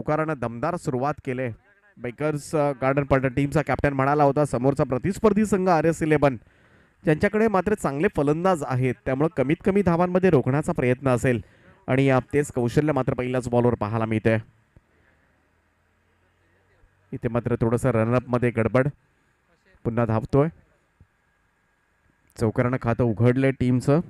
पुकारानं दमदार सुरुवात केले. बेकर्स गार्डन पलटण टीमचा कॅप्टन म्हणाला होता समोरचा प्रतिस्पर्धी संघ RS11 ज्यांच्याकडे मात्र चांगले फलंदाज आहेत, त्यामुळे कमीत कमी धावांमध्ये रोखण्याचा प्रयत्न असेल आणि तेच कौशल्य मात्र पहिल्याच बॉलवर पाहायला मिळते. इथे मात्र थोडंसं रनअप मध्ये गडबड. पुन्हा धावतोय. चौकारानं खातं उघडलंय टीमचं.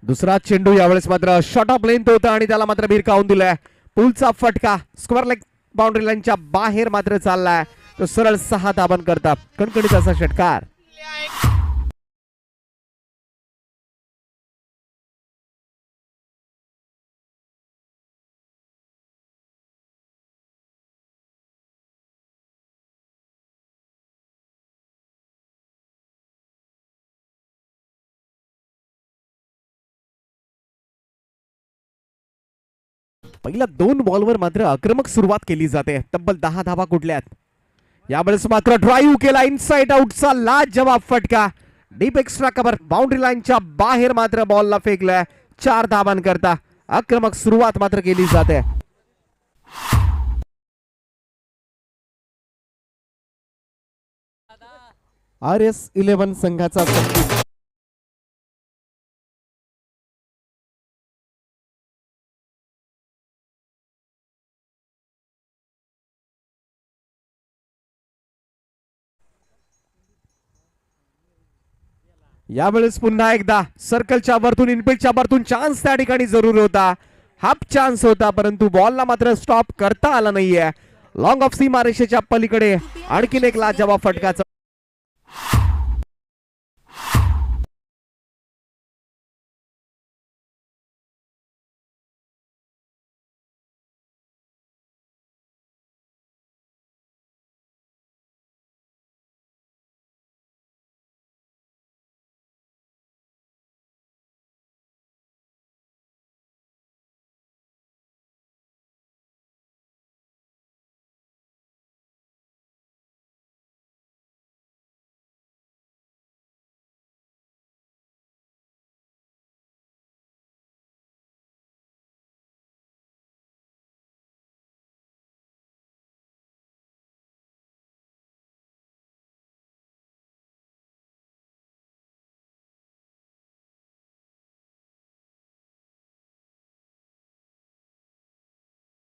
दुसरा चेंडू यावेळेस मात्र शॉर्ट ऑफ लेंथ होता आणि त्याला मात्र भिरकावून दिलाय. पुलचा फटका स्क्वेअर लेग बाउंड्री लाईनच्या बाहेर मात्र चाललाय. तो सरळ 6 धावन करता कणकणीत असा षटकार. पहिल्या 2 बॉलवर मात्र आक्रमक सुरुवात केली जाते. तब्बल 10 धावा कुठल्यात. यावेळेस मात्र ड्राईव्ह केला इनसाइड आउटचा लाजवाब फटका. डीप एक्स्ट्रा कव्हर बाउंड्री लाईनच्या बाहेर मात्र बॉलला फेकलाय. 4 धावांकरता आक्रमक सुरुवात मात्र केली जाते. RS11 संघाचा यावेळेस पुन्हा एकदा सर्कलच्या वरतून इनफिल्डच्या वरतून चान्स त्या ठिकाणी जरूर होता. हाफ चान्स होता, परंतु बॉलला मात्र स्टॉप करता आला नाहीये. लॉंग ऑफ सीमारेषेच्या पलीकडे आणखीन एक लाजवाब फटकाचा.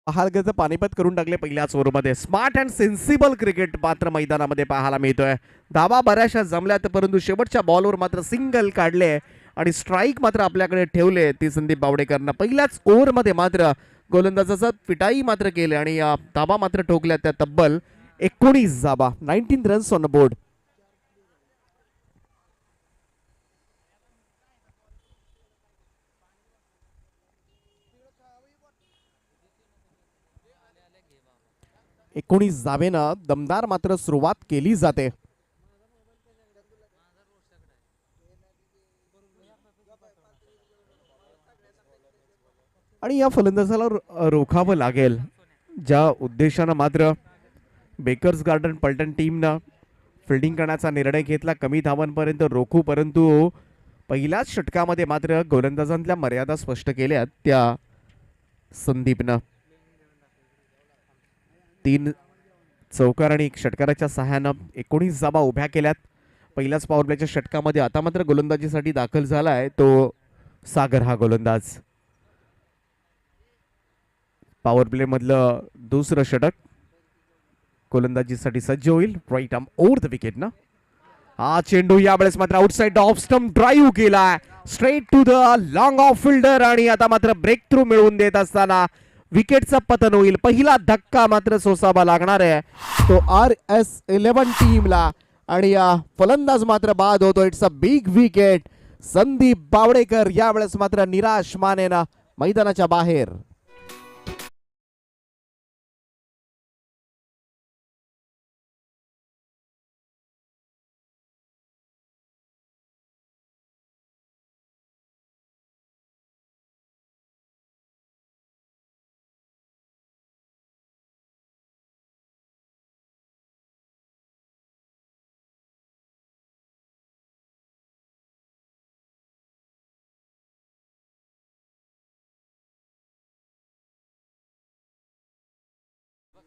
हालगचं पानिपत करून टाकले पहिल्याच ओव्हरमध्ये. स्मार्ट अँड सेन्सिबल क्रिकेट मात्र मैदानामध्ये पाहायला मिळतोय. धावा बऱ्याचशा जमल्यात, परंतु शेवटच्या बॉलवर मात्र सिंगल काढले आणि स्ट्राईक मात्र आपल्याकडे ठेवले. ती संदीप बावडेकरनं पहिल्याच ओव्हरमध्ये मात्र गोलंदाजाचा पिटाई मात्र केले आणि धावा मात्र ठोकल्या. त्या तब्बल 19 धावा, 19 रन्स ऑन द बोर्ड. एकोणीस धावेनं दमदार मात्र सुरुवात केली जाते. आणि या फलंदाजाला रोखावं लागेल, ज्या उद्देशानं मात्र बेकर्स गार्डन पलटण टीमनं फिल्डिंग करण्याचा निर्णय घेतला. कमी धावांपर्यंत रोखू, परंतु पहिल्याच षटकामध्ये मात्र गोलंदाजांतल्या मर्यादा स्पष्ट केल्यात त्या संदीपनं. 3 चौकार आणि 1 षटकाराच्या सहाय्यानं 19 धावा उभ्या केल्यात. पहिल्याच पॉवर प्लेच्या षटकामध्ये आता मात्र गोलंदाजीसाठी दाखल झालाय तो सागर हा गोलंदाज. पॉवर प्ले मधलं दुसरं षटक गोलंदाजीसाठी सज्ज होईल. Right arm over the wicket ना. हा चेंडू यावेळेस मात्र आउटसाइड ऑफ स्टंप ड्राईव्ह केलाय straight to the long off fielder आणि आता मात्र ब्रेक थ्रू मिळवून देत असताना विकेटचं पतन होईल. पहिला धक्का मात्र सोसावा लागणार आहे तो RS11 टीमला आणि फलंदाज मात्र बाद होतो. It's a big wicket. Sandeep Bawdekar यावेळेस मात्र निराश मानेनं मैदानाच्या बाहेर.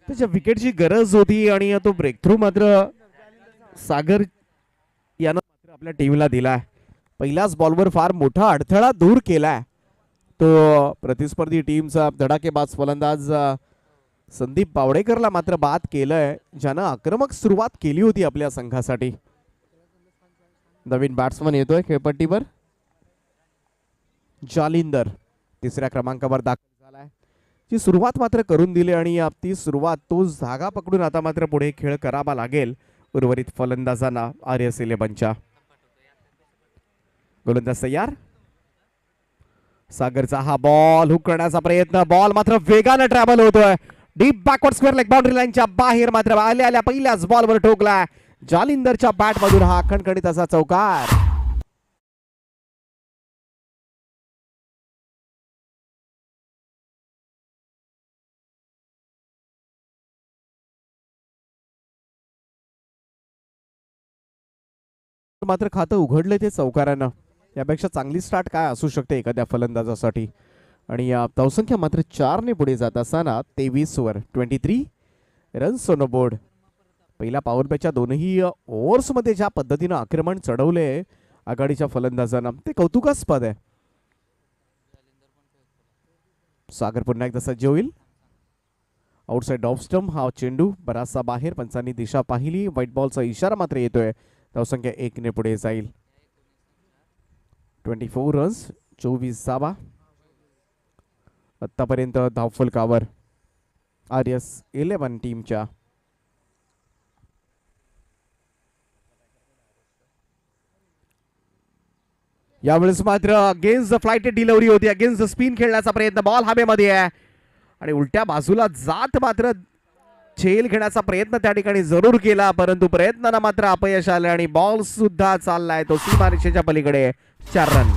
त्याच्या विकेटची गरज होती आणि तो ब्रेक थ्रू मात्र सागर यानं मात्र आपल्या टीमला दिलाय. पहिल्याच बॉलवर फार मोठा अडथळा दूर केलाय तो प्रतिस्पर्धी टीमचा धडाकेबाज फलंदाज संदीप पावडेकरला मात्र बाद केलंय, ज्यानं आक्रमक सुरुवात केली होती आपल्या संघासाठी. नवीन बॅट्समन येतोय खेळपट्टीवर, जालिंदर तिसऱ्या क्रमांकावर दाखल झालाय. ची सुरुवात मात्र करून दिली आणि ती सुरुवात तो जागा पकडून आता मात्र पुढे खेळ करावा लागेल उर्वरित फलंदाजांना RS11च्या. गोलंदाज तयार. सागरचा हा बॉल हुक करण्याचा प्रयत्न, बॉल मात्र वेगानं ट्रॅव्हल होतोय deep backward square leg boundary लाईनच्या बाहेर, मात्र आल्या पहिल्याच बॉलवर ठोकलाय जालिंदरच्या बॅट मधून हा खणखणीत असा चौकार. मात्र खातं उघडलं ते चौकारानं. यापेक्षा चांगली स्टार्ट काय असू शकते एखाद्या फलंदाजासाठी. आणि या धावसंख्या मात्र 4ने पुढे जात असताना 23 वर 23 रन्स ऑन बोर्ड. पहिल्या पॉवर प्लेच्या दोनही ओव्हर्समध्ये ज्या पद्धतीनं आक्रमण चढवले आघाडीच्या फलंदाजांना ते कौतुकास्पद आहे. सागर पुन्हा एकदा सज्ज होईल. आउटसाइड ऑफ स्टंप हा चेंडू बराचसा बाहेर, पंचांनी दिशा पाहिली, व्हाईट बॉलचा इशारा मात्र येतोय. धावसंख्या 1ने पुढे जाईल. 24 रन्स 24 धावा आतापर्यंत धावफलकावर RS11 टीमच्या. यावेळेस मात्र अगेन्स्ट द फ्लाइट डिलिव्हरी होती, अगेन्स्ट द स्पिन खेळण्याचा प्रयत्न, बॉल हवेमध्ये आहे आणि उलट्या बाजूला जात मात्र झेल घेण्याचा प्रयत्न त्या ठिकाणी जरूर केला, परंतु प्रयत्नांना मात्र अपयश आले आणि बॉल सुद्धा चाललाय तो सीमारेषेच्या पलीकडे. 4 रन.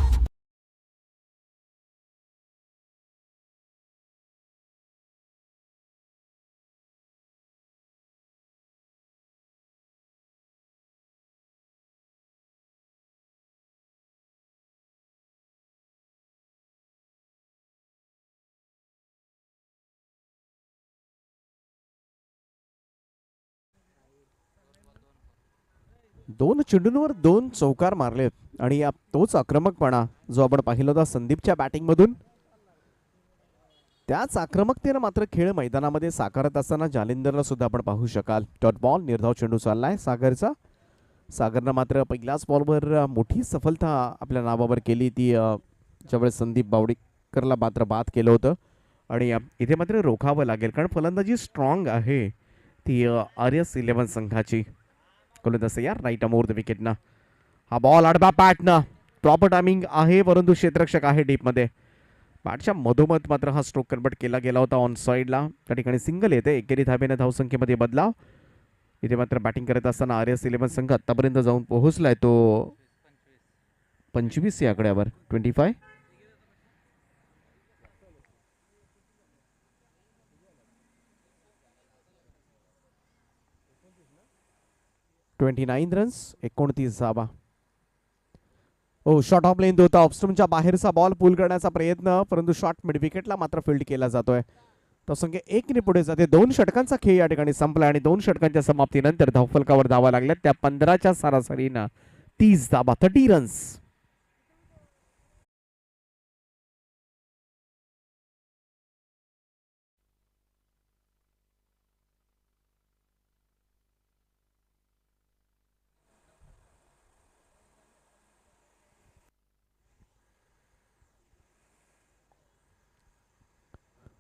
दोन चेंडूंवर 2 चौकार मारलेत आणि तोच आक्रमकपणा जो आपण पाहिला होता संदीपच्या बॅटिंग मधून, त्याच आक्रमकतेने मात्र खेळ मैदानामध्ये साकारत असताना जालिंदरला सुद्धा आपण पाहू शकाल. डॉट बॉल, निर्धाव चेंडू चाललाय सागरचा. सागरनं मात्र पहिल्याच बॉलवर मोठी सफलता आपल्या नावावर केली, ती ज्यावेळेस संदीप बावडेकरला मात्र बाद केलं होतं. आणि इथे मात्र रोखावं लागेल कारण फलंदाजी स्ट्रॉंग आहे ती RS11 संघाची. गोलंदाज तयार, राईट अमोर द विकेटनं. हा बॉल आडवा पॅटनं, प्रॉपर टायमिंग आहे परंतु क्षेत्ररक्षक आहे डीपमध्ये. बॅटच्या मधोमध मात्र हा स्ट्रोक कन्वर्ट केला गेला होता ऑन साईडला. त्या ठिकाणी सिंगल येते, एकेरी धाब्याने धावसंख्येमध्ये बदलाव. इथे मात्र बॅटिंग करत असताना RS11 संघ आतापर्यंत जाऊन पोहोचलाय तो 25 या आकड्यावर. 25 29 रन्स 29 धावा. शॉट ऑफ लेंथ होता, ऑफस्टमच्या बाहेरचा बॉल पूल करण्याचा प्रयत्न, परंतु शॉट मिड विकेटला मात्र फील्ड केला जातोय. धावसंख्या 1ने पुढे जाते. 2 षटकांचा खेळ या ठिकाणी संपला आणि 2 षटकांच्या समाप्तीनंतर धावफलकावर धावा लागल्यात त्या 15च्या सरासरीनं 30 धावा, 30 रन्स.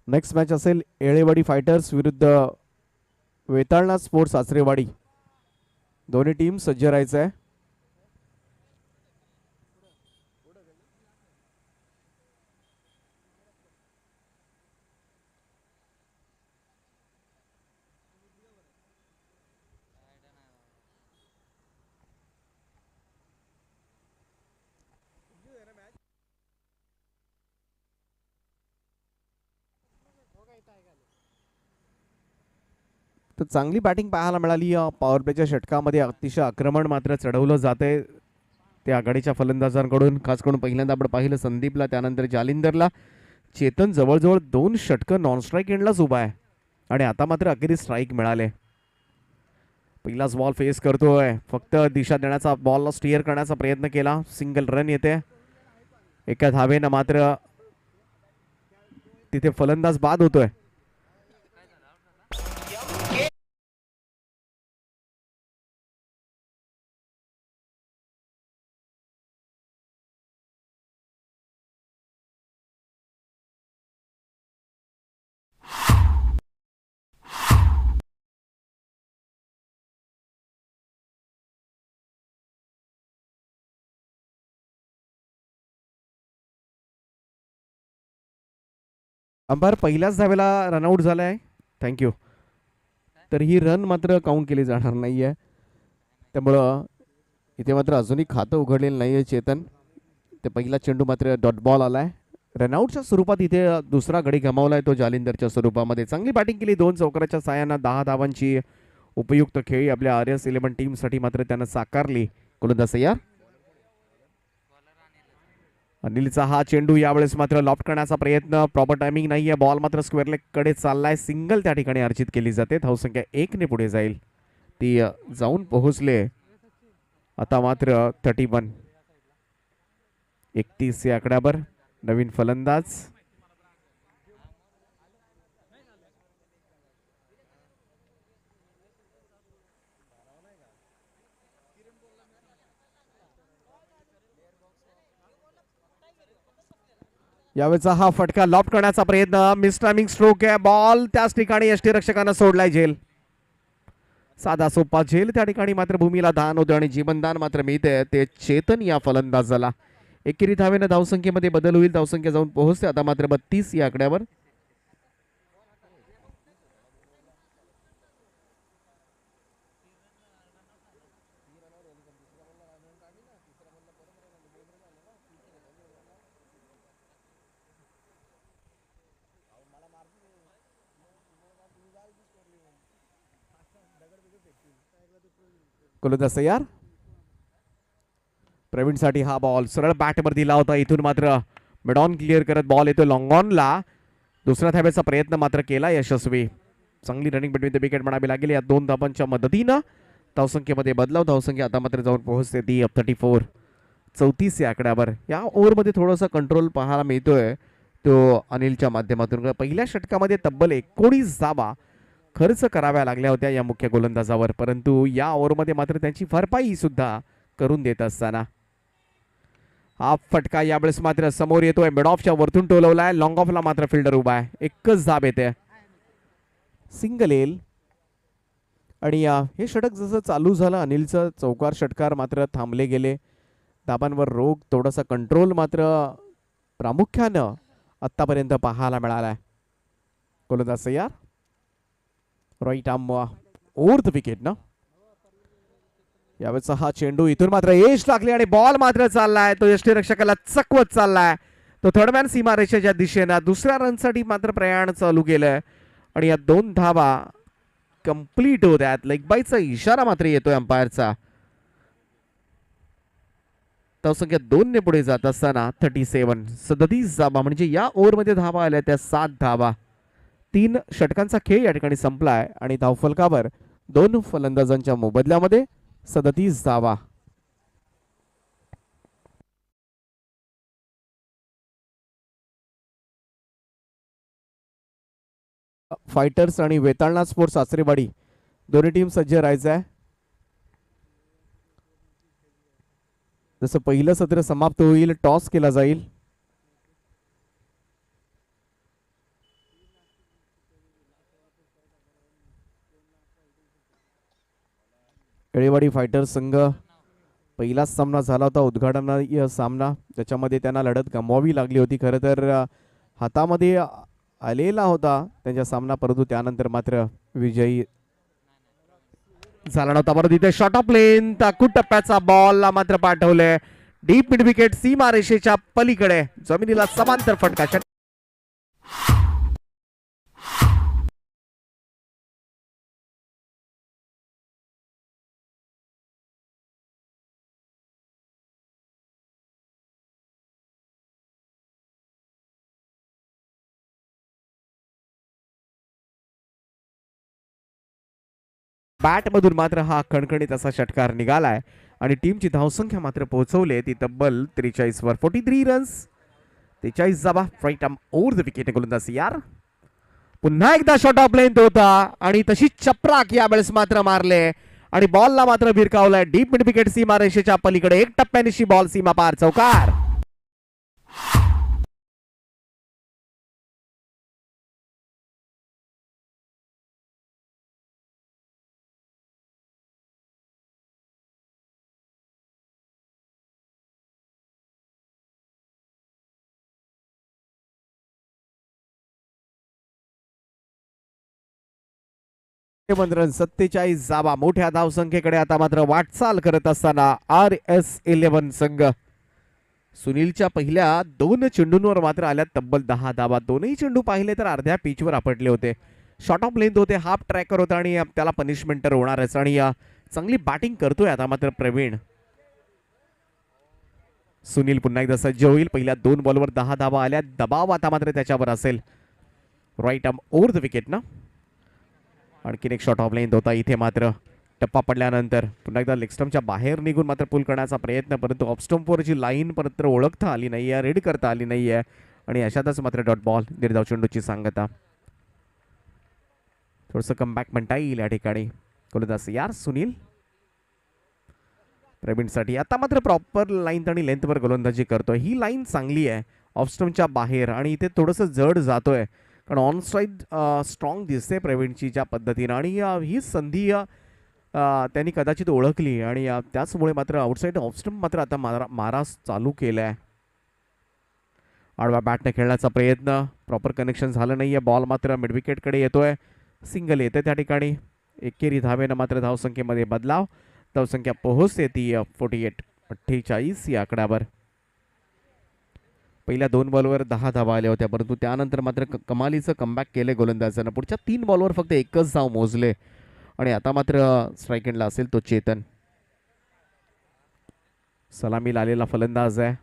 नेक्स्ट मॅच असेल येळेवाडी फायटर्स विरुद्ध वेताळनाथ स्पोर्ट्स आचरेवाडी. दोन्ही टीम सज्ज राहायचं आहे. तर चांगली बॅटिंग पाहायला मिळाली. पॉवर प्लेच्या षटकामध्ये अतिशय आक्रमण मात्र चढवलं जाते त्या आघाडीच्या फलंदाजांकडून. खास करून पहिल्यांदा आपण पाहिलं संदीपला, त्यानंतर जालिंदरला. चेतन जवळजवळ 2 षटकं नॉन स्ट्राईक एंडलाच उभा आहे आणि आता मात्र अखेरीस स्ट्राईक मिळाले. पहिलाच बॉल फेस करतोय, फक्त दिशा देण्याचा, बॉलला स्टिअर करण्याचा प्रयत्न केला. सिंगल रन येते. एका धावेनं मात्र तिथे फलंदाज बाद होतोय. अंपायर पहिल्याच धावेला रनआउट झालाय. थँक्यू. तर ही रन मात्र काउंट केली जाणार नाहीये. त्यामुळं इथे मात्र अजूनही खातं उघडलेलं नाहीये चेतन. ते पहिला चेंडू मात्र डॉट बॉल आलाय. रनआउटच्या स्वरूपात इथे दुसरा गडी गमावलाय तो जालिंदरच्या स्वरूपामध्ये. चांगली बॅटिंग केली 2 चौकाराच्या साह्यानं. 10 धावांची उपयुक्त खेळी आपल्या RS11 टीमसाठी मात्र त्यानं साकारली. गोलंदाज तयार. अनिलचा हा चेंडू यावेळेस मात्र लॉफ्ट करण्याचा प्रयत्न. प्रॉपर टायमिंग नाहीये. बॉल मात्र स्क्वेअर लेग कडे चाललाय. सिंगल त्या ठिकाणी अर्जित केली जाते. धावसंख्या 1 ने पुढे जाईल. ती जाऊन पोहोचले. आता मात्र 31. 31 या आकड्यावर नवीन फलंदाज. यावेळेचा हा फटका लॉफ्ट करण्याचा प्रयत्न. मिस टायमिंग स्ट्रोक आहे. बॉल त्याच ठिकाणी यष्टीरक्षकानं सोडलाय झेल. साधा सोपा झेल. त्या ठिकाणी मात्र भूमीला दान होतं आणि जीवनदान मात्र मिळते ते चेतन या फलंदाजाला. एकेरी धावेनं धावसंख्येमध्ये बदल होईल. धावसंख्या जाऊन पोहोचते आता मात्र 32 या आकड्यावर. गोलंदाज तयार. प्रवीणसाठी हा बॉल सरळ बॅटवर दिला होता. इथून मात्र मिड ऑन क्लिअर करत बॉल येतो लॉंग ऑनला. दुसऱ्या धावेचा प्रयत्न मात्र केला यशस्वी. चांगली रनिंग बिटवीन द विकेट म्हणावी लागेल. या 2 धावांच्या मदतीनं धावसंख्येमध्ये बदलाव. धावसंख्या आता मात्र जाऊन पोहोचते ती 34. 34 या आकड्यावर. या ओव्हरमध्ये थोडासा कंट्रोल पाहायला मिळतोय तो अनिलच्या माध्यमातून. पहिल्या षटकामध्ये तब्बल 19 धावा खर्च कराव्या लागल्या होत्या या मुख्य गोलंदाजावर, परंतु या ओव्हरमध्ये मात्र त्यांची भरपाई सुद्धा करून देत असताना हा फटका यावेळेस मात्र समोर येतोय. मिड ऑफच्या वरतून टोलवलाय. लॉंग ऑफला मात्र फिल्डर उभा आहे. एकच धाब येते. सिंगल येईल. आणि हे षटक जसं चालू झालं अनिलचं चौकार षटकार मात्र थांबले गेले. धाबांवर रोग थोडासा कंट्रोल मात्र प्रामुख्यानं आतापर्यंत पाहायला मिळालाय. गोलंदाज तयार. Right arm over the wicket ना. यावेळेचा हा चेंडू इथून मात्र एज लागली आणि बॉल मात्र चाललाय. तो यष्टीरक्षकाला चकवत चाललाय. तो थर्डमॅन सीमारेषेच्या दिशेनं दुसऱ्या रनसाठी मात्र प्रयाण चालू केलंय आणि या 2 धावा कंप्लीट होत आहेत. लेग बायचा इशारा मात्र येतोय अंपायरचा. धावसंख्या 2 ने पुढे जात असताना 37 धावा म्हणजे या ओव्हरमध्ये धावा आल्या त्या 7 धावा. 3 षटकांचा खेळ या ठिकाणी संपलाय आणि धावफलकावर 2 फलंदाजांच्या मोबदल्यामध्ये 37 धावा. फायटर्स आणि वेताळनाथ स्पोर्ट्स आचरेवाडी दोन्ही टीम सज्ज राहायचं आहे. जसं पहिलं सत्र समाप्त होईल टॉस केला जाईल. केळेवाडी फायटर्स संघ पहिलाच सामना झाला होता उद्घाटनीय सामना, ज्याच्यामध्ये त्यांना लढत गमवावी लागली होती. खरं तर हातामध्ये आलेला होता त्यांचा सामना, परंतु त्यानंतर मात्र विजयी झाला नव्हता. परत इथे शॉट ऑफ लेन ताकू टप्प्याचा बॉल मात्र पाठवले डीप मिड विकेट सीमारेषेच्या पलीकडे जमिनीला समांतर फटका. बॅट मधून मात्र हा खणखणीत असा षटकार निघालाय आणि टीमची धावसंख्या मात्र पोहोचवली ती तब्बल 43 वर. 43 रन्स, 43 धावा. Right arm over the wicket गोलंदाज यार. पुन्हा एकदा शॉट ऑफ लेंथ होता आणि तशी चपराक यावेळेस मात्र मारले आणि बॉलला मात्र भिरकावलाय डीप मिड विकेट सीमारेषेच्या पलीकडे. एक टप्प्यानिशी बॉल सीमा पार चौकार. रन 47 जावा. मोठ्या धावसंख्येकडे आता मात्र वाटचाल करत असताना RS11 संघ. सुनीलच्या पहिल्या 2 चेंडूंवर मात्र आल्यात तब्बल 10 धावा. दोनही चेंडू पाहिले तर अर्ध्या पिचवर आपटले होते. शॉर्ट ऑफ लेंथ होते, हाफ ट्रॅकर होता आणि त्याला पनिशमेंट तर होणारच. आणि चांगली बॅटिंग करतोय आता मात्र प्रवीण. सुनील पुन्हा एकदा सज्ज होईल. पहिल्या 2 बॉलवर 10 धावा आल्या. दबाव आता मात्र त्याच्यावर असेल. Right arm over the wicket ना. आणखीन एक शॉट ऑफ लेंथ होता. इथे मात्र टप्पा पडल्यानंतर पुन्हा एकदा लेग स्टंपच्या बाहेर निघून मात्र पुल करण्याचा प्रयत्न, परंतु ऑफ स्टंपवरची लाईन परत ओळखता आली नाहीये, रीड करता आली नाहीये आणि अशातच मात्र डॉट बॉल. निर्धाव चेंडूची सांगता. थोडंसं कमबॅक म्हणता येईल या ठिकाणी. गोलंदाज यार सुनील प्रवीणसाठी. आता मात्र प्रॉपर लाईन आणि लेंथवर गोलंदाजी करतोय. ही लाईन चांगली आहे ऑफ स्टंपच्या बाहेर आणि इथे थोडंसं जड जातोय कारण ऑन साईड स्ट्रॉंग दिसते प्रवीणची ज्या पद्धतीनं. आणि ही संधी त्यांनी कदाचित ओळखली आणि त्याचमुळे मात्र आउटसाईड ऑफ स्टंप मात्र आता मारा चालू केलाय. आडवा बॅटने खेळण्याचा प्रयत्न, प्रॉपर कनेक्शन झालं नाहीये. बॉल मात्र मिड विकेटकडे येतोय. सिंगल येते त्या ठिकाणी. एकेरी धावेनं मात्र धावसंख्येमध्ये बदलाव. धावसंख्या पोहोचते ती 48 या आकड्यावर. पहिल्या 2 बॉलवर 10 धावा आल्या होत्या, परंतु त्यानंतर मात्र कमालीचं कमबॅक केले गोलंदाजानं. पुढच्या 3 बॉलवर फक्त एकच धाव मोजले आणि आता मात्र स्ट्राईक एंडला असेल तो चेतन. सलामीला आलेला फलंदाज आहे.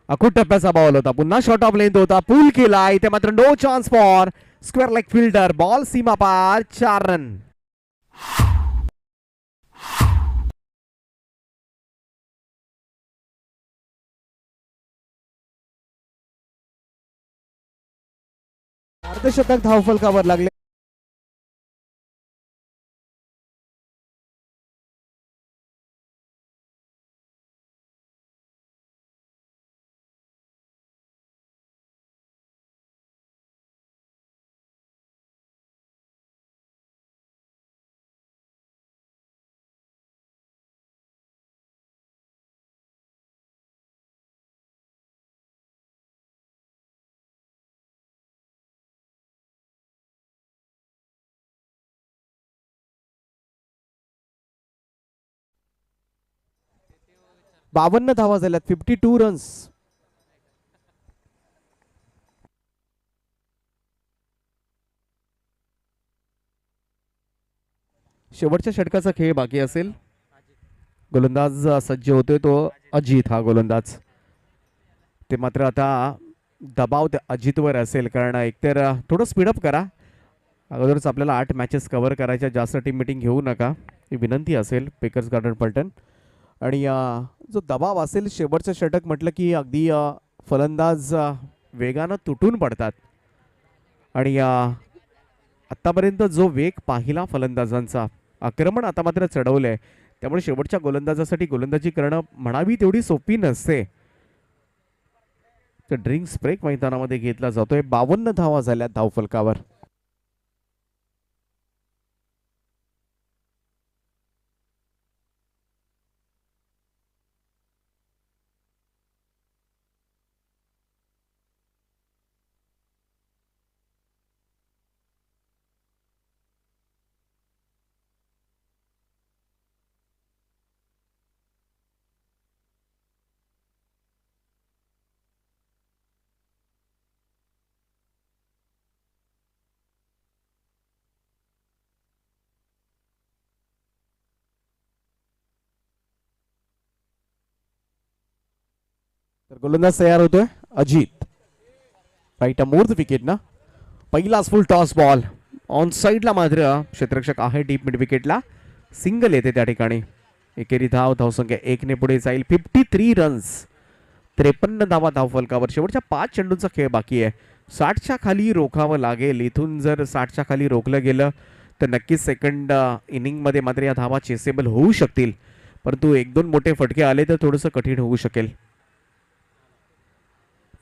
अखूट टप्प्याचा बॉल होता. पुन्हा शॉट ऑफ लेंथ होता. पूल केला. इथे मात्र no chance for square leg fielder. Ball सीमा पार. 4 रन. अर्धशतक धावफलकावर लागले. बावन्न धावा झाल्यात. 52 रन्स. शेवटच्या षटकाचा खेळ बाकी असेल. गोलंदाज सज्ज होतोय तो अजित. हा गोलंदाज ते मात्र आता दबाव त्या अजितवर असेल कारण एकतर थोडं स्पीडअप करा. अगोदरच आपल्याला 8 मॅचेस कव्हर करायच्या. जास्त टीम मिटिंग घेऊ नका ही विनंती असेल पेकर्स गार्डन पलटण. आणि जो दबाव असेल शेवटचं षटक म्हटलं की अगदी फलंदाज वेगानं तुटून पडतात आणि आत्तापर्यंत जो वेग पाहिला फलंदाजांचा, आक्रमण आता मात्र चढवलंय. त्यामुळे शेवटच्या गोलंदाजासाठी गोलंदाजी करणं म्हणावी तेवढी सोपी नसते. तर ड्रिंक्स ब्रेक मैदानामध्ये घेतला जातोय. 52 धावा झाल्या धावफलकावर. तर गोलंदाज तयार होतोय Ajit. Right more the wicket ना. पहिलाच फुल टॉस बॉल ऑन साईडला मात्र क्षेत्ररक्षक आहे डीप मिड विकेटला, सिंगल येते त्या ठिकाणी. एकेरी धावसंख्या 1 पुढे जाईल. 53 रन्स, 53 धावा धावफलकावर. शेवटच्या 5 चेंडूंचा खेळ बाकी आहे. 60च्या खाली रोखावं लागेल. इथून जर 60च्या खाली रोखलं गेलं तर नक्कीच सेकंड इनिंगमध्ये मात्र या धावा चेसेबल होऊ शकतील, परंतु 1-2 मोठे फटके आले तर थोडंसं कठीण होऊ शकेल.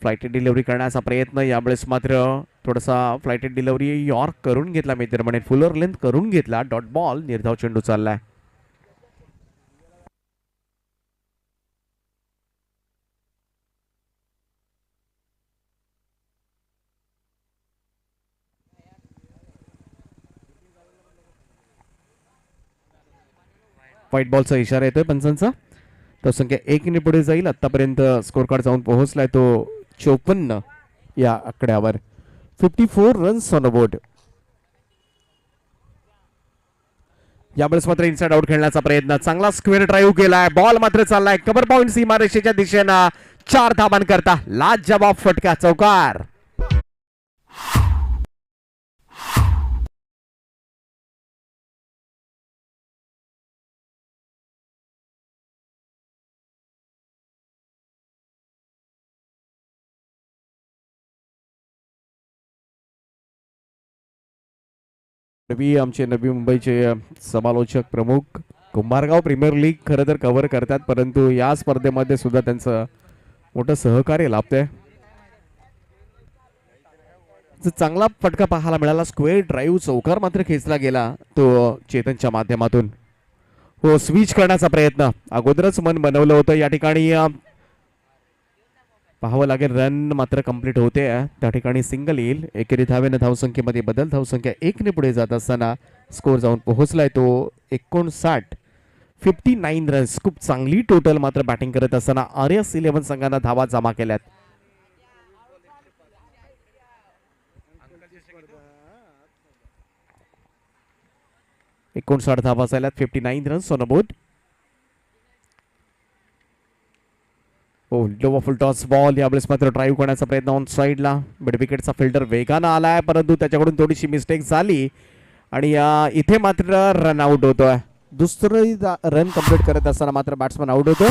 फ्लाइटेड डिलिव्हरी करण्याचा प्रयत्न, यावेळेस मात्र थोडासा फ्लाइटेड डिलिव्हरी यॉर्क करून घेतला, मी तर म्हणेन फुलर लेंथ करून घेतला. डॉट बॉल, निर्धाव चेंडू चाललाय. व्हाईट बॉलचा इशारा येतोय पंचांचा. धावसंख्या 1 पुढे जाईल. आतापर्यंत स्कोर कार्ड जाऊन पोहोचलाय तो 54 या आकड्यावर. 54 रन्स ऑन बोर्ड. यावेळेस मात्र इनसाइड आउट खेळण्याचा प्रयत्न, चांगला स्क्वेअर ड्राईव्ह केलाय. बॉल मात्र चाललाय कव्हर पॉइंट सीमारेषेच्या दिशेनं. 4 धावांकरता लाजवाब फटका, चौकार. आमचे नवी मुंबईचे समालोचक प्रमुख कुंभारगाव प्रीमियर लीग खरं तर कव्हर करतात, परंतु या स्पर्धेमध्ये सुद्धा त्यांचं मोठं सहकार्य लाभतंय. चांगला फटका पाहायला मिळाला. स्क्वेअर ड्राईव्ह, चौकार मात्र खेचला गेला तो चेतनच्या माध्यमातून. हो, स्विच करण्याचा प्रयत्न, अगोदरच मन बनवलं होतं. या ठिकाणी पाहावं लागेल. रन मात्र कंप्लीट होते. त्या ठिकाणी सिंगल येईल. एकेरी धावेनं धावसंख्येमध्ये बदल. धावसंख्या 1 पुढे जात असताना स्कोर जाऊन पोहोचलाय तो 59. 59 रन्स, खूप चांगली टोटल मात्र बॅटिंग करत असताना RS11 संघांना धावा जमा केल्यात. एकोणसाठ धावा झाल्यात. 59 runs on board. Low full toss ball. यावेळेस मात्र ड्राईव्ह करण्याचा प्रयत्न ऑन साईडला. मिड विकेटचा फिल्डर वेगानं आलाय, परंतु त्याच्याकडून थोडीशी मिस्टेक झाली आणि इथे मात्र रन आउट होतोय. दुसरी रन कंप्लीट करत असताना मात्र बॅट्समन आउट होतोय.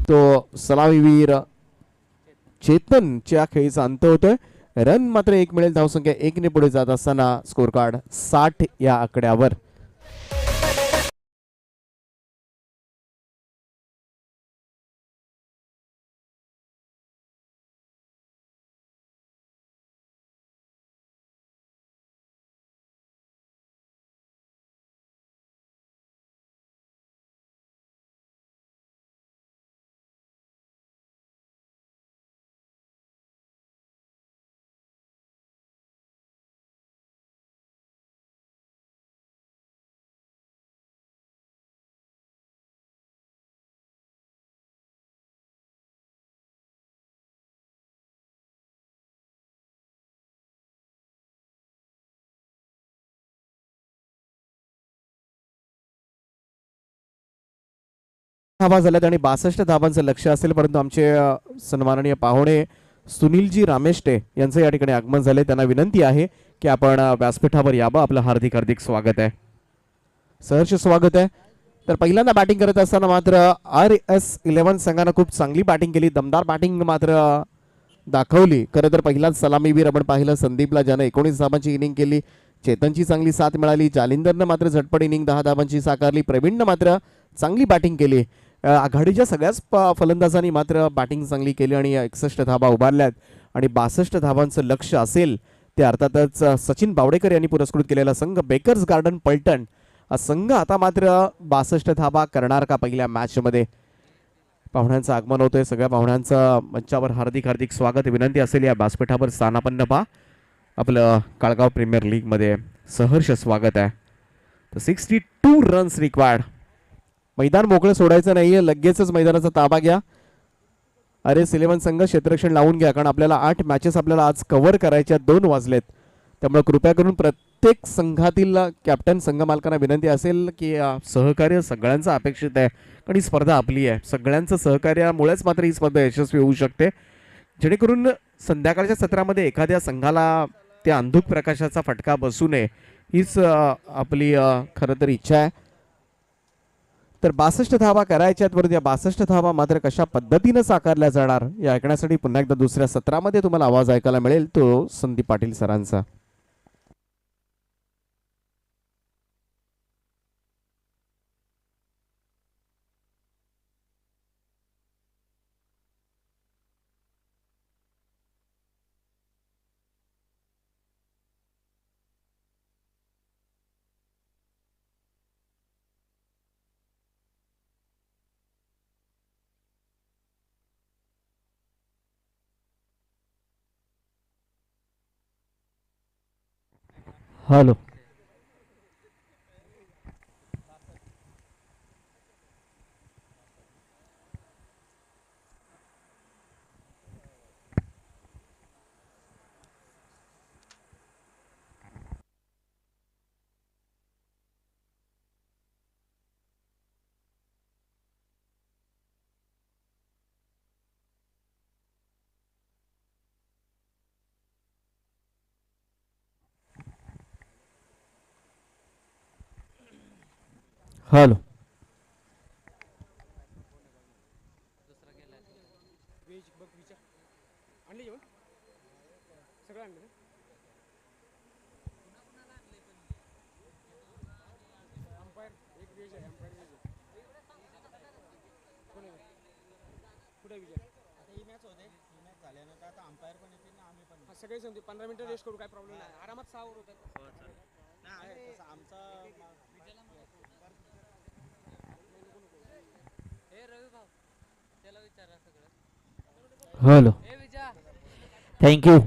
तो सलामीवीर चेतनच्या खेळीचा अंत होतोय. रन मात्र 1 मिळेल. धावसंख्या 1 पुढे जात असताना स्कोर कार्ड 60 या आकड्यावर. धावा झाल्यात आणि 62 धावांचं लक्ष असेल, परंतु आमचे सन्माननीय पाहुणे सुनीलजी रामेष्टे यांचं या ठिकाणी आगमन झाले. त्यांना विनंती आहे की आपण व्यासपीठावर यावं. आपलं हार्दिक हार्दिक स्वागत आहे, सहर्ष स्वागत आहे. तर पहिल्यांदा बॅटिंग करत असताना मात्र RS11 संघानं खूप चांगली बॅटिंग केली, दमदार बॅटिंग मात्र दाखवली. खरं तर पहिलाच सलामीवीर आपण पाहिलं संदीपला, ज्यानं 19 धावांची इनिंग केली. चेतनची चांगली साथ मिळाली. जालिंदरनं मात्र झटपट इनिंग 10 धावांची साकारली. प्रवीणनं मात्र चांगली बॅटिंग केली. आघाडीच्या सगळ्याच फलंदाजांनी मात्र बॅटिंग चांगली केली आणि 61 धावा उभारल्यात. आणि 62 धावांचं लक्ष असेल ते अर्थातच सचिन बावडेकर यांनी पुरस्कृत केलेला संघ बेकर्स गार्डन पलटण हा संघ आता मात्र 62 धावा करणार का पहिल्या मॅचमध्ये. पाहुण्यांचं आगमन होतंय. सगळ्या पाहुण्यांचं मंचावर हार्दिक हार्दिक स्वागत. विनंती असेल या व्यासपीठावर स्थानापन्न पहा. आपलं काळगाव प्रीमियर लीगमध्ये सहर्ष स्वागत आहे. तर 62 रन्स रिक्वायर्ड. मैदान मोकळं सोडायचं नाहीये, लगेचच मैदानाचा ताबा घ्या. RS11 संघ क्षेत्ररक्षण लावून घ्या, कारण आपल्याला 8 मॅचेस आपल्याला आज कव्हर करायच्या. 2 वाजलेत, त्यामुळे कृपया करून प्रत्येक संघातील कॅप्टन संघ मालकांना विनंती असेल की सहकार्य सगळ्यांचं अपेक्षित आहे, कारण ही स्पर्धा आपली आहे. सगळ्यांचं सहकार्यामुळेच मात्र ही स्पर्धा यशस्वी होऊ शकते. जेणेकरून संध्याकाळच्या सत्रामध्ये एखाद्या संघाला त्या अंधुक प्रकाशाचा फटका बसू नये हीच आपली खरं तर इच्छा आहे. तर 62 धावा करायच्यात वरती या 62 धावा मात्र कशा पद्धतीनं साकारल्या जाणार हे ऐकण्यासाठी पुन्हा एकदा दुसऱ्या सत्रामध्ये तुम्हाला आवाज ऐकायला मिळेल तो संदीप पाटील सरांचा. हॅलो. हॅलो. सगळे समजे 15 मिनिटं रेस्ट करू काय प्रॉब्लेम नाही आरामात 6 ओव्हर होतात. हॅलो. थँक्यू.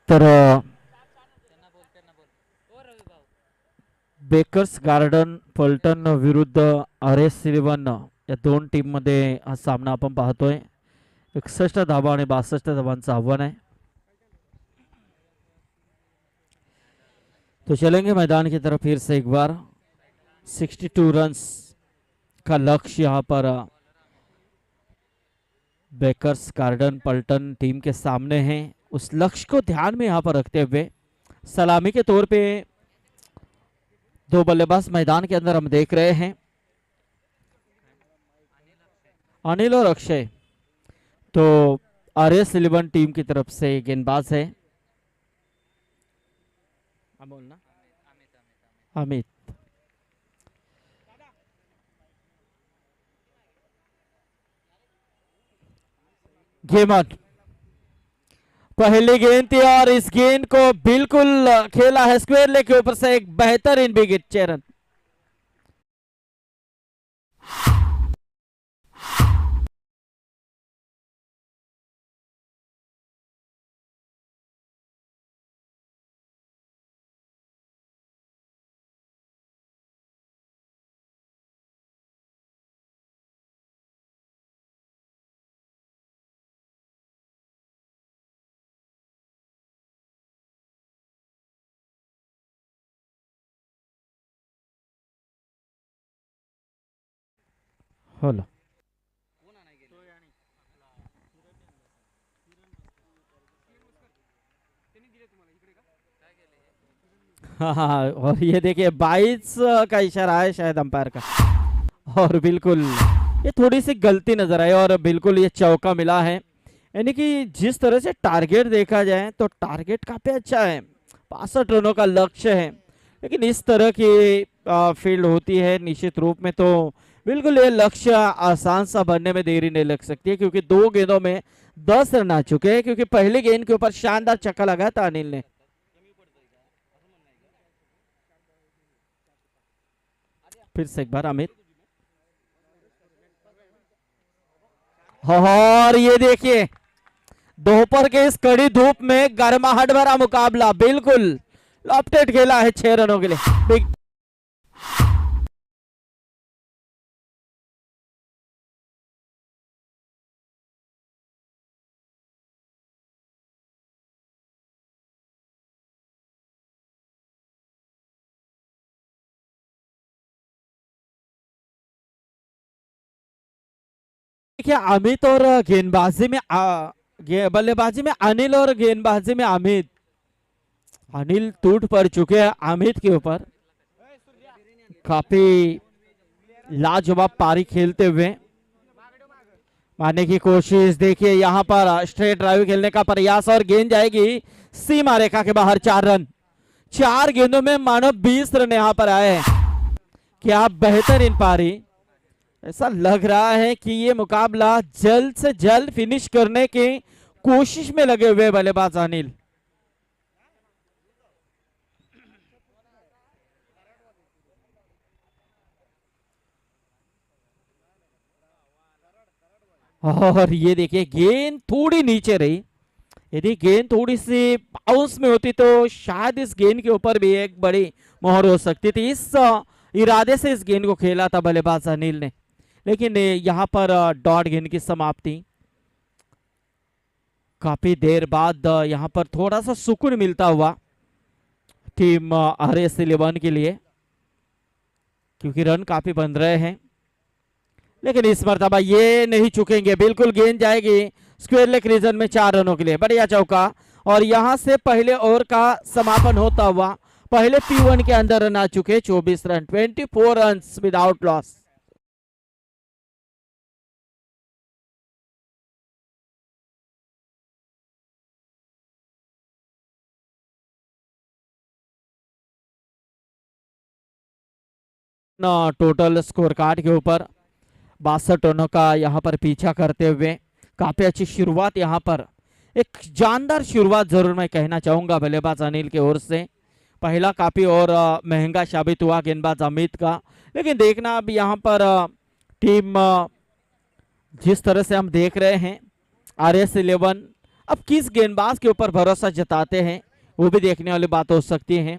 तर बेकर्स गार्डन फलटण विरुद्ध RS11 या दोन टीम मध्ये हा सामना आपण पाहतोय. 61 धावा आणि 62 धावांचं आव्हान आहे. तो चलेंगे मैदान की तरफ फिर से एक बार. 62 रन्स का लक्ष्य यहाँ पर बेकर्स गार्डन पलटन टीम के सामने है. उस लक्ष्य को ध्यान में यहाँ पर रखते हुए सलामी के तौर पे दो बल्लेबाज मैदान के अंदर हम देख रहे हैं, अनिल और अक्षय. तो RS11 टीम की तरफ से गेंदबाज है बोलना अमित. Game on. पहली गेंद थी और इस गेंद को बिल्कुल खेला है स्क्वायर लेग के ऊपर से. एक बेहतरीन बिग हिट चेरन. हॅलो. हाँ हाँ. और ये देखिए 22 का इशारा है शायद अंपायर का. और बिल्कुल ये थोड़ी सी गलती नजर आई और बिल्कुल ये चौका मिला है. यानी कि जिस तरह से टारगेट देखा जाए तो टारगेट काफी अच्छा है. 65 रनों का लक्ष्य है. लेकिन इस तरह की फील्ड होती है निश्चित रूप में तो बिल्कुल ये लक्ष्य आसान सा बनने में देरी नहीं लग सकती है, क्योंकि 2 गेंदों में 10 रन आ चुके हैं. क्योंकि पहली गेंद के ऊपर शानदार छक्का लगाया था अनिल ने. फिर से एक बार अमित. और ये देखिए दोपहर के इस कड़ी धूप में गर्माहट भरा मुकाबला. बिल्कुल लॉफ्टेड खेला है 6 रनों के लिए. बिग देखिए अमित और गेंदबाजी में बल्लेबाजी में अनिल और गेंदबाजी में अमित. अनिल टूट पड़ चुके हैं अमित के ऊपर। काफी लाजवाब पारी खेलते हुए मारने की कोशिश। देखिए यहाँ पर स्ट्रेट ड्राइव खेलने का प्रयास और गेंद जाएगी सीमा रेखा के बाहर। 4 रन, 4 गेंदों में मानो 20 रन यहाँ पर आए हैं। क्या बेहतरीन पारी। ऐसा लग रहा है कि ये मुकाबला जल्द से जल्द फिनिश करने की कोशिश में लगे हुए बल्लेबाज अनिल। और ये देखिए गेंद थोड़ी नीचे रही। यदि गेंद थोड़ी सी बाउंस में होती तो शायद इस गेंद के ऊपर भी एक बड़ी मोहर हो सकती थी। इस इरादे से इस गेंद को खेला था बल्लेबाज अनिल ने, लेकिन यहाँ पर डॉट गेंद की समाप्ति। काफी देर बाद यहाँ पर थोड़ा सा सुकून मिलता हुआ टीम RS11 के लिए, क्योंकि रन काफी बन रहे हैं। लेकिन इस मर्तबा ये नहीं चुकेंगे, बिल्कुल गेंद जाएगी स्क्वायर लेग रीजन में 4 रनों के लिए। बढ़िया चौका और यहां से पहले ओवर का समापन होता हुआ पहले P1 के अंदर रन आ चुके 24 run, 24 run without loss. Total score card के ऊपर 62 रनों का यहाँ पर पीछा करते हुए काफी अच्छी शुरुआत, यहाँ पर एक जानदार शुरुआत जरूर मैं कहना चाहूंगा बल्लेबाज अनिल की ओर से। पहला काफी और महंगा साबित हुआ गेंदबाज अमित का, लेकिन देखना अब यहाँ पर टीम जिस तरह से हम देख रहे हैं RS11 अब किस गेंदबाज के ऊपर भरोसा जताते हैं वो भी देखने वाली बात हो सकती है।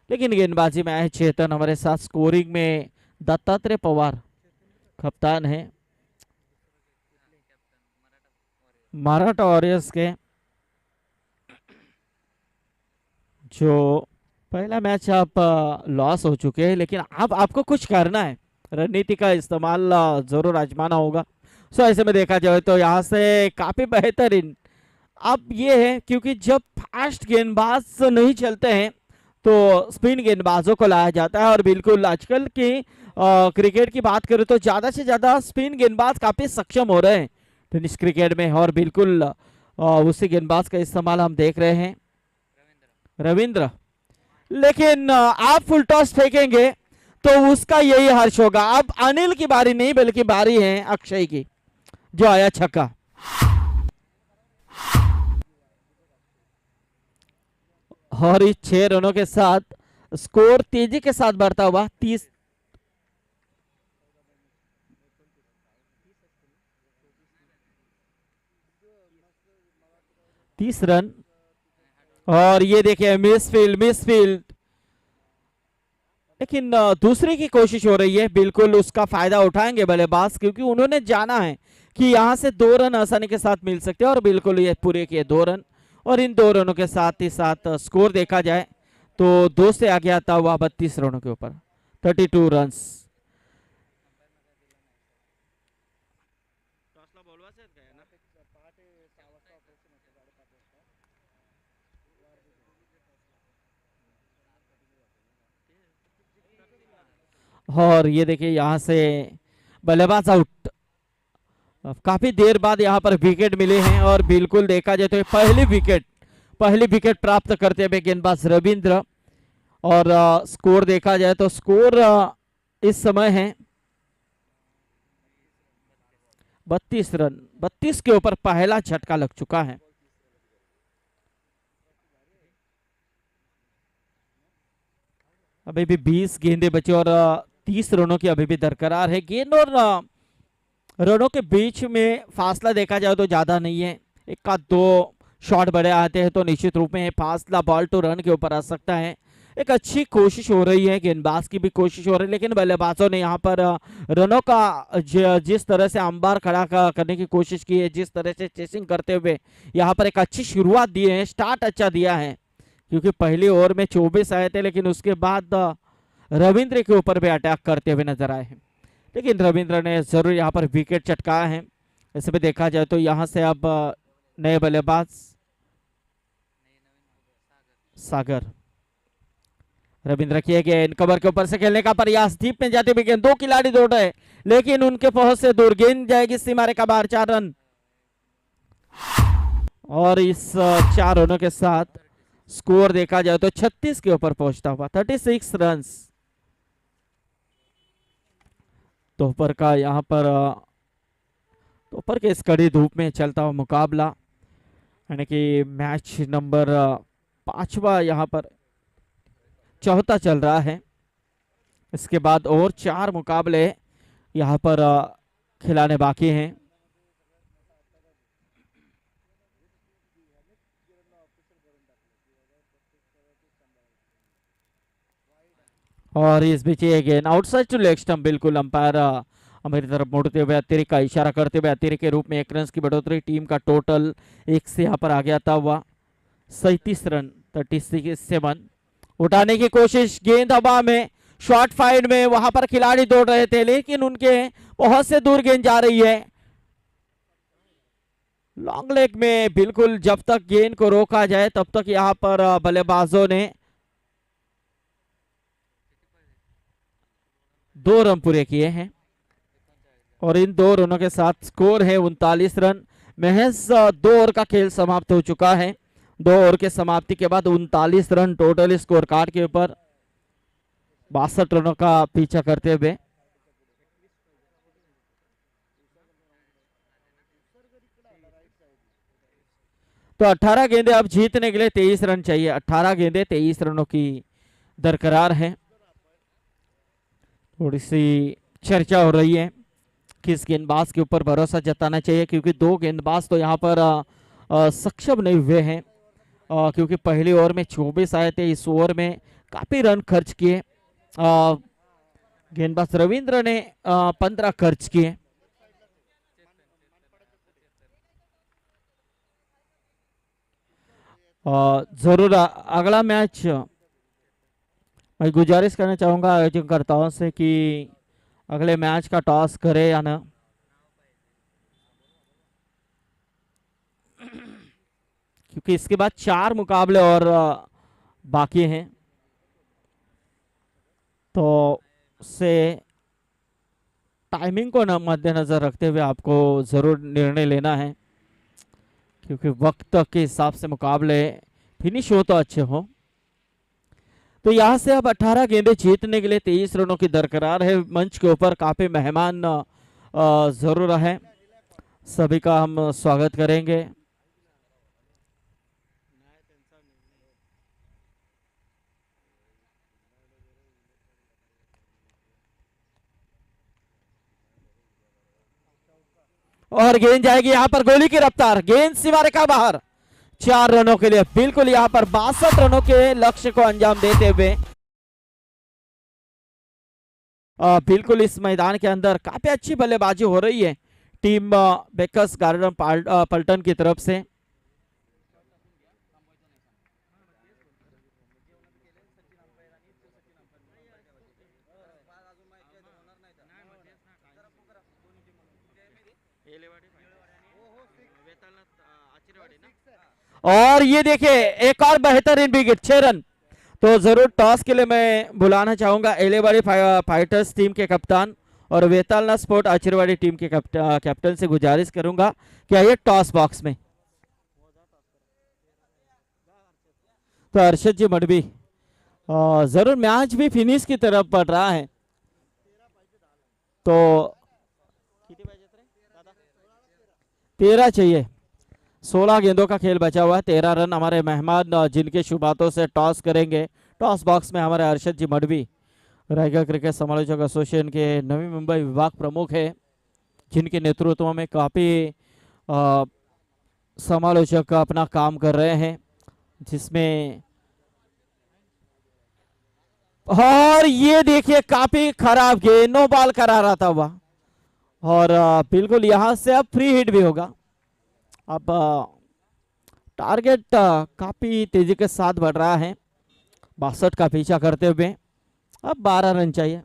लेकिन गेंदबाजी में आए चेतन, हमारे साथ स्कोरिंग में दत्तात्रेय पवार कप्तान है मराठा वॉरियर्स के, जो पहला मैच आप लॉस हो चुके हैं, लेकिन अब आपको कुछ करना है, रणनीति का इस्तेमाल जरूर आजमाना होगा। सो ऐसे में देखा जाए तो यहाँ से काफी बेहतरीन अब ये है, क्योंकि जब फास्ट गेंदबाज नहीं चलते हैं तो स्पिन गेंदबाजों को लाया जाता है। और बिल्कुल आजकल की क्रिकेट की बात करें तो ज्यादा से ज्यादा स्पिन गेंदबाज काफी सक्षम हो रहे हैं टेनिस क्रिकेट में, और बिल्कुल उसी गेंदबाज का इस्तेमाल हम देख रहे हैं रविंद्र। लेकिन आप फुल टॉस फेंकेंगे तो उसका यही हर्ष होगा। अब अनिल की बारी नहीं बल्कि बारी है अक्षय की, जो आया छक्का। और इस 6 रनों के साथ स्कोर तेजी के साथ बढ़ता हुआ 30 रन। और ये देखिए मिसफील्ड, लेकिन दूसरे की कोशिश हो रही है, बिल्कुल उसका फायदा उठाएंगे बल्लेबाज, क्योंकि उन्होंने जाना है कि यहां से 2 रन आसानी के साथ मिल सकते हैं। और बिल्कुल ये पूरे किए 2 रन, और इन 2 रनों के साथ ही साथ स्कोर देखा जाए तो 2 से आगे आता हुआ 32 रनों के ऊपर 32 रन्स। और ये देखिए यहाँ से बल्लेबाज आउट। काफी देर बाद यहाँ पर विकेट मिले हैं, और बिल्कुल देखा जाए तो पहली विकेट प्राप्त करते हुए गेंदबाज रविंद्र। और स्कोर देखा जाए तो स्कोर इस समय है 32 रन। 32 के ऊपर पहला झटका लग चुका है। अभी भी 20 गेंदे बचे और 30 रनों की अभी भी दरकरार है। गेंद और रनों के बीच में फासला देखा जाए तो ज्यादा नहीं है, 1-2 शॉट बड़े आते हैं तो निश्चित रूप में फासला बॉल टू रन के ऊपर आ सकता है। एक अच्छी कोशिश हो रही है, गेंदबाज की भी कोशिश हो रही है, लेकिन बल्लेबाजों ने यहाँ पर रनों का जिस तरह से अंबार खड़ा करने की कोशिश की है, जिस तरह से चेसिंग करते हुए यहाँ पर एक अच्छी शुरुआत दी है, स्टार्ट अच्छा दिया है। क्योंकि पहली ओवर में 24 आए थे, लेकिन उसके बाद रविंद्र के ऊपर भी अटैक करते हुए नजर आए हैं, लेकिन रविंद्र ने जरूर यहाँ पर विकेट चटकाया है। ऐसे में देखा जाए तो यहाँ से अब नए बल्लेबाज सागर। रविंद्र किए गेंद कवर के ऊपर से खेलने का प्रयास, डीप में जाते हुए गेंद, दो खिलाड़ी दौड़ रहे लेकिन उनके पहुंच से दूर, गेंद जाएगी सीमा रेखा बाहर, 4 रन। और इस 4 रनों के साथ स्कोर देखा जाए तो 36 के ऊपर पहुंचता हुआ, 36 रन। दोपहर का यहाँ पर दोपहर के इस कड़ी धूप में चलता हुआ मुकाबला, यानी कि मैच नंबर 5वां यहाँ पर चौथा चल रहा है। इसके बाद और 4 मुकाबले यहाँ पर खिलाने बाकी हैं। और इस बीच ये गेंद आउटसाइड टू लेग स्टंप, बिल्कुल अंपायर हमारी तरफ मुड़ते हुए अतिरिक्त का इशारा करते हुए अतिरिक्त के रूप में 1 रन की बढ़ोतरी, टीम का टोटल 1 से यहाँ पर आ गया था हुआ 37 रन, 37 उठाने की कोशिश, गेंद हवा में, शॉर्ट फाइड में, वहां पर खिलाड़ी दौड़ रहे थे लेकिन उनके बहुत से दूर गेंद जा रही है लॉन्ग लेग में। बिल्कुल जब तक गेंद को रोका जाए तब तक यहाँ पर बल्लेबाजों ने 2 रन पूरे किए हैं और इन 2 रनों के साथ स्कोर है 39 रन। महज 2 ओवर का खेल समाप्त हो चुका है। 2 ओवर के समाप्ति के बाद 39 रन टोटल स्कोर कार्ड के ऊपर, 62 रनों का पीछा करते हुए। तो 18 गेंदें अब जीतने के लिए 23 रन चाहिए। 18 गेंदें 23 रनों की दरकरार है। थोड़ी सी चर्चा हो रही है किस गेंदबाज के ऊपर भरोसा जताना चाहिए, क्योंकि 2 गेंदबाज तो यहाँ पर सक्षम नहीं हुए हैं, क्योंकि पहली ओवर में 24 आए थे, इस ओवर में काफी रन खर्च किए। गेंदबाज रविंद्र ने 15 खर्च किए। जरूर अगला मैच मैं गुजारिश करना चाहूंगा आयोजनकर्ताओं से कि अगले मैच का टॉस करे या ना, क्योंकि इसके बाद 4 मुकाबले और बाकी हैं, तो उससे टाइमिंग को मद्देनजर रखते हुए आपको जरूर निर्णय लेना है, क्योंकि वक्त के हिसाब से मुकाबले फिनिश हो तो अच्छे हो। तो यहां से अब 18 गेंदें जीतने के लिए 23 रनों की दरकरार है। मंच के ऊपर काफी मेहमान जरूर है, सभी का हम स्वागत करेंगे। और गेंद जाएगी यहां पर गोली की रफ्तार, गेंद सीमा रेखा बाहर, 4 रनों के लिए। बिल्कुल यहां पर 62 रनों के लक्ष्य को अंजाम देते हुए बिल्कुल इस मैदान के अंदर काफी अच्छी बल्लेबाजी हो रही है टीम बेकर्स गार्डन पल्टन की तरफ से। और ये देखिए एक और बेहतरीन विकेट, 6 रन। तो जरूर टॉस के लिए मैं बुलाना चाहूंगा एलेवाड़ी फाइटर्स टीम के कप्तान और वेतालना स्पोर्ट आचिरवाड़ी टीम के कैप्टन से गुजारिश करूंगा कि आइए टॉस बॉक्स में। तो अर्शद जी मडवी, जरूर मैच भी फिनिश की तरफ बढ़ रहा है, तो 13 चाहिए, 16 गेंदों का खेल बचा हुआ है, 13 रन। हमारे मेहमान जिनके शुभ हाथों से टॉस करेंगे, टॉस बॉक्स में हमारे अर्शद जी मडवी, रायगढ़ क्रिकेट समालोचक एसोसिएशन के नवी मुंबई विभाग प्रमुख है, जिनके नेतृत्व में काफ़ी समालोचक अपना काम कर रहे हैं, जिसमें और ये देखिए काफी खराब गेंद, नो बॉल करा रहा था वह, और बिल्कुल यहां से अब फ्री हिट भी होगा। अब टारगेट काफी तेजी के साथ बढ़ रहा है, 62 का पीछा करते हुए अब 12 रन चाहिए।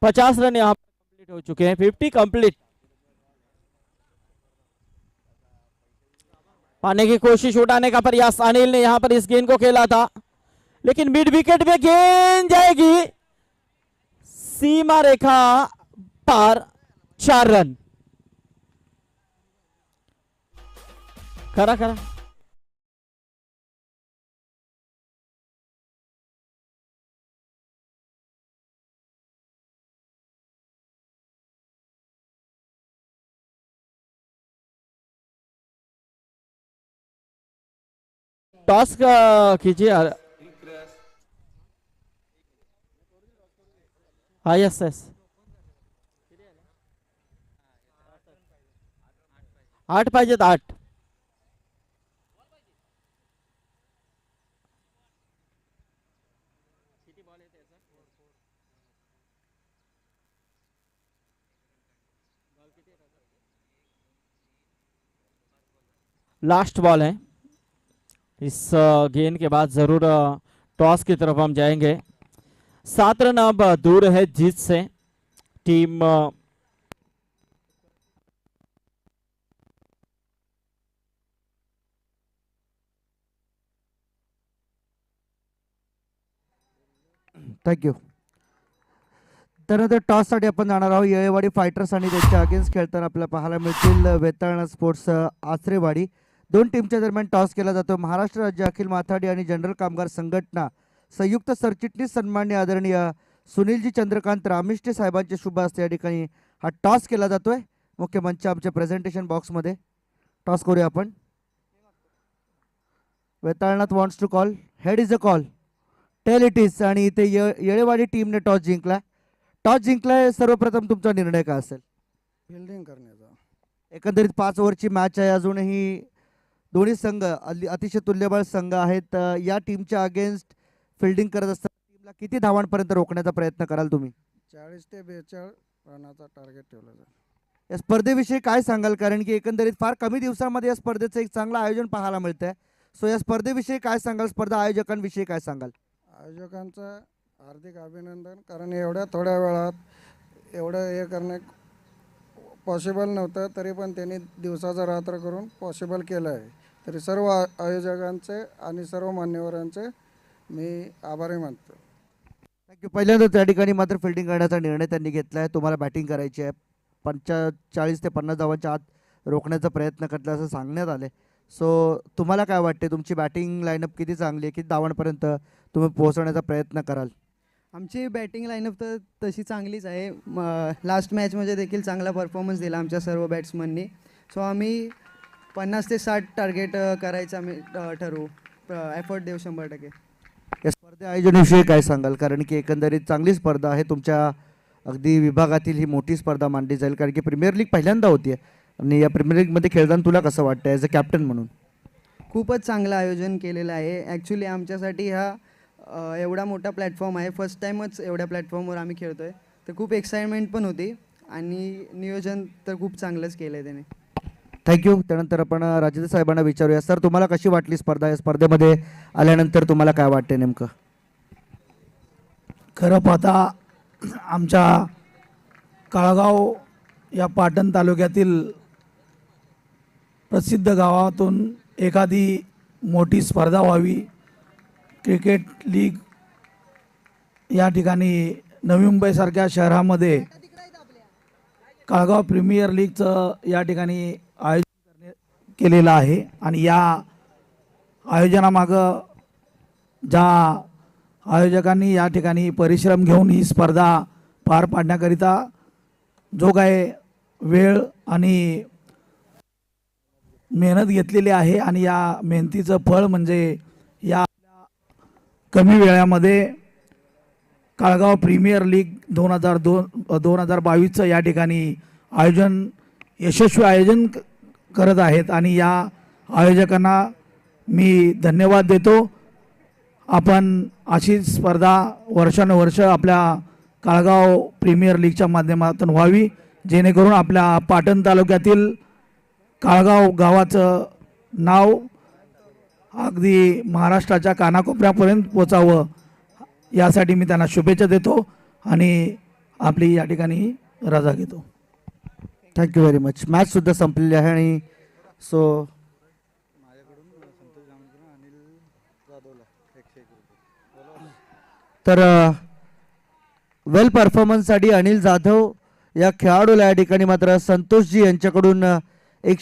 50 रन यहाँ कंप्लीट हो चुके हैं, 50 कंप्लीट। पाने की कोशिश, उठाने का प्रयास, अनिल ने यहां पर इस गेंद को खेला था, लेकिन मिड विकेट पे गेंद जाएगी सीमा रेखा पार, 4 रन। करा करा टॉस कीजिए। हाँ यस यस, 8 पाहिजेत, 8। लास्ट बॉल है, इस गेंद के बाद जरूर टॉस की तरफ हम जाएंगे। 7 रन अब दूर है जीत से टीम थँक्यू। त्यानंतर टॉससाठी आपण जाणार आहोत। येळेवाडी फायटर्स आणि त्यांच्या अगेन्स्ट खेळताना आपल्याला पाहायला मिळतील वेताळा स्पोर्ट्स आचरेवाडी। दोन टीमच्या दरम्यान टॉस केला जातो। महाराष्ट्र राज्य अखिल माथाडी आणि जनरल कामगार संघटना संयुक्त सरचिटणीस सन्माननीय आदरणीय सुनीलजी चंद्रकांत रामिष्टे साहेबांचे शुभ हस्ते या ठिकाणी हा टॉस केला जातोय। मुख्य मंच आमच्या प्रेझेंटेशन बॉक्समध्ये टॉस करूया आपण। Vetalnath wants to call, head is a call, tail it is. आणि इथे येळेवाडी टीमने टॉस जिंकला। टॉस जिंकलाय, सर्वप्रथम तुमचा निर्णय काय असेल? फिल्डिंग करण्याचा। एकंदरीत 5 ओव्हरची मॅच आहे, अजूनही दोन्ही संघ अतिशय तुल्यबळ संघ आहेत। या टीमच्या अगेन्स्ट फिल्डिंग करत असताना टीमला किती धावांपर्यंत रोखण्याचा प्रयत्न कराल तुम्ही? 40 ते 42 रनाचा टार्गेट ठेवला जाईल। या स्पर्धेविषयी काय सांगाल? कारण की एकंदरीत फार कमी दिवसांमध्ये या स्पर्धेचं एक चांगलं आयोजन पाहायला मिळतंय। सो या स्पर्धेविषयी काय सांगाल? स्पर्धा आयोजकांविषयी काय सांगाल? आयोजकांचं हार्दिक अभिनंदन, कारण एवढ्या थोड्या वेळात एवढं हे करणे पॉसिबल नव्हतं, तरी पण त्यांनी दिवसाचा रात्र करून पॉसिबल केलं आहे। तरी सर्व आयोजकांचे आणि सर्व मान्यवरांचे मी आभारी मानतो। थँक्यू। पहिल्यांदा त्या ठिकाणी मात्र फिल्डिंग करण्याचा निर्णय त्यांनी घेतला आहे। तुम्हाला बॅटिंग करायची आहे, 45 ते 50 धावांच्या आत रोखण्याचा प्रयत्न करतला असं सांगण्यात आले। सो तुम्हाला काय वाटते, तुमची बॅटिंग लाईनअप किती चांगली आहे? किती धावांपर्यंत तुम्ही पोहोचवण्याचा प्रयत्न कराल? आमची बॅटिंग लाईनअप तर तशी चांगलीच आहे। लास्ट मॅचमध्ये देखील चांगला परफॉर्मन्स दिला आमच्या सर्व बॅट्समननी। सो आम्ही 50 ते 60 टार्गेट करायचं आम्ही ठरवू, एफर्ट देऊ 100%। या स्पर्धे आयोजनाविषयी काय सांगाल? कारण की एकंदरीत चांगली स्पर्धा आहे, तुमच्या अगदी विभागातील ही मोठी स्पर्धा मानली जाईल, कारण की प्रीमियर लीग पहिल्यांदा होती आणि या प्रीमियर लीगमध्ये खेळताना तुला कसं वाटतं ॲज अ कॅप्टन म्हणून? खूपच चांगलं आयोजन केलेलं आहे। ॲक्च्युली आमच्यासाठी हा एवढा मोठा प्लॅटफॉर्म आहे, फर्स्ट टाईमच एवढ्या प्लॅटफॉर्मवर आम्ही खेळतो आहे, तर खूप एक्साइटमेंट पण होती आणि नियोजन तर खूप चांगलंच केलं आहे त्याने। थँक्यू। त्यानंतर आपण राजेंद्र साहेबांना विचारूया। सर, तुम्हाला कशी वाटली स्पर्धा? या स्पर्धेमध्ये आल्यानंतर तुम्हाला काय वाटते नेमकं? खरं पाहता आमच्या काळगाव या पाटण तालुक्यातील प्रसिद्ध गावातून एखादी मोठी स्पर्धा व्हावी, क्रिकेट लीग या ठिकाणी नवी मुंबईसारख्या शहरामध्ये काळगाव प्रीमियर लीगचं या ठिकाणी आयोजन केलेलं आहे। आणि या आयोजनामागं ज्या आयोजकांनी या ठिकाणी परिश्रम घेऊन ही स्पर्धा पार पाडण्याकरिता जो काय वेळ आणि मेहनत घेतलेली आहे, आणि या मेहनतीचं फळ म्हणजे या कमी वेळामध्ये काळगाव प्रीमियर लीग 2022चं या ठिकाणी यशस्वी आयोजन करत आहेत, आणि या आयोजकांना मी धन्यवाद देतो। आपण अशी स्पर्धा वर्षानुवर्ष आपल्या काळगाव प्रीमियर लीगच्या माध्यमातून व्हावी, जेणेकरून आपल्या पाटण तालुक्यातील काळगाव गावाचं नाव अगदी महाराष्ट्राच्या कानाकोपऱ्यापर्यंत पोचावं, यासाठी मी त्यांना शुभेच्छा देतो आणि आपली या ठिकाणी रजा घेतो। Thank you very much. मॅचसुद्धा संपलेली आहे आणि सो तर वेल परफॉर्मन्ससाठी अनिल जाधव या खेळाडूला या ठिकाणी मात्र संतोषजी यांच्याकडून 101